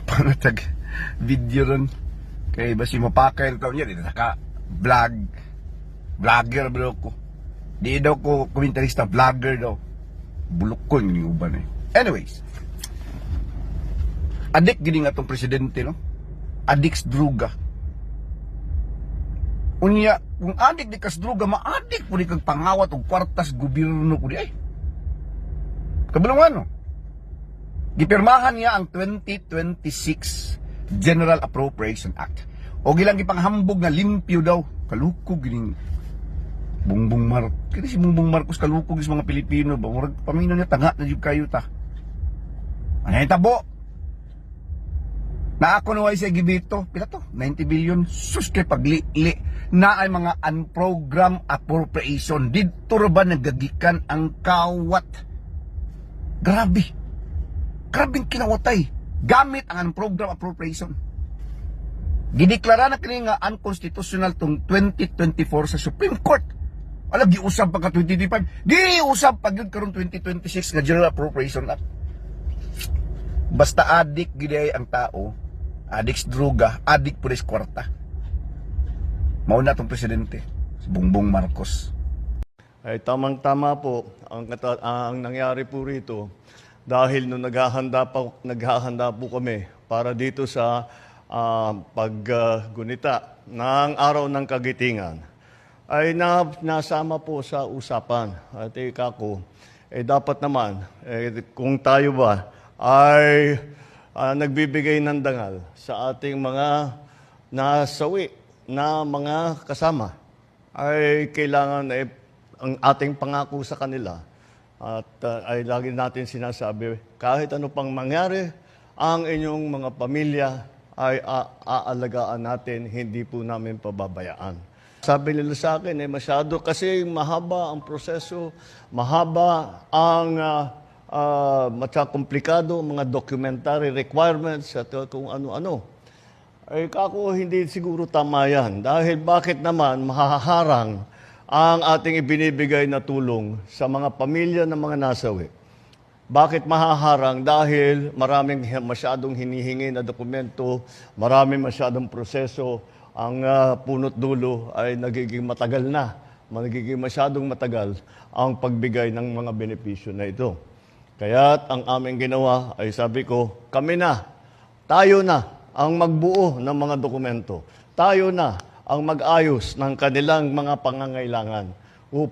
panatag video ron. Kaya basi mapakay rin taon yan. Vlogger bro ko. Di daw ko komentarista, vlogger daw. Bulok ko yung uban eh. Anyways. Adik gini nga tong presidente, no? Adik druga. Unya, kung adik di kas druga, maadik po di kag pangawat o kwartas gobyerno ko di ay. Kabulungan, no? Gipirmahan niya ang 2026 General Appropriation Act. O gilang ipanghambog na limpyo daw. Kalukog gining Bongbong Marcos. Kaya si Bongbong Marcos kalukog is mga Pilipino ba? Murag pamino niya tanga na yung kayo ta. Ano yung tabo? Na ako naway siya gibito. Pila to? 90 billion. Sus kay pagli-li na ay mga unprogrammed appropriation. Dito ba nagagikan ang kawat? Grabe. Grabing kinawatay. Gamit ang unprogrammed appropriation. Gideklara na kini nga unconstitutional tong 2024 sa Supreme Court. Alam, giusab pa ka 2025. Giusab pa yun karon 2026 nga General Appropriation Act. Basta adik giday ang tao, adik droga, adik pulis kwarta. Mauna tong presidente, si Bongbong Marcos. Ay tamang-tama po ang nangyari po rito dahil nung naghahanda po kami para dito sa paggunita ng araw ng kagitingan ay nasama po sa usapan. At kako, dapat naman, kung tayo ba ay nagbibigay ng dangal sa ating mga nasawi na mga kasama, ay kailangan ang ating pangako sa kanila. At ay lagi natin sinasabi, kahit ano pang mangyari, ang inyong mga pamilya ay aalagaan natin, hindi po namin pababayaan. Sabi nila sa akin, masyado kasi mahaba ang proseso, mahaba ang komplikado, mga documentary requirements at kung ano-ano. Ay kako, hindi siguro tama yan. Dahil bakit naman mahaharang ang ating ibinibigay na tulong sa mga pamilya ng mga nasawi? Bakit mahaharang? Dahil maraming masyadong hinihingi na dokumento, maraming masyadong proseso, ang punot dulo ay nagiging matagal na, nagiging masyadong matagal ang pagbigay ng mga benepisyo na ito. Kaya't ang aming ginawa ay sabi ko, tayo na ang magbuo ng mga dokumento. Tayo na ang mag-ayos ng kanilang mga pangangailangan upang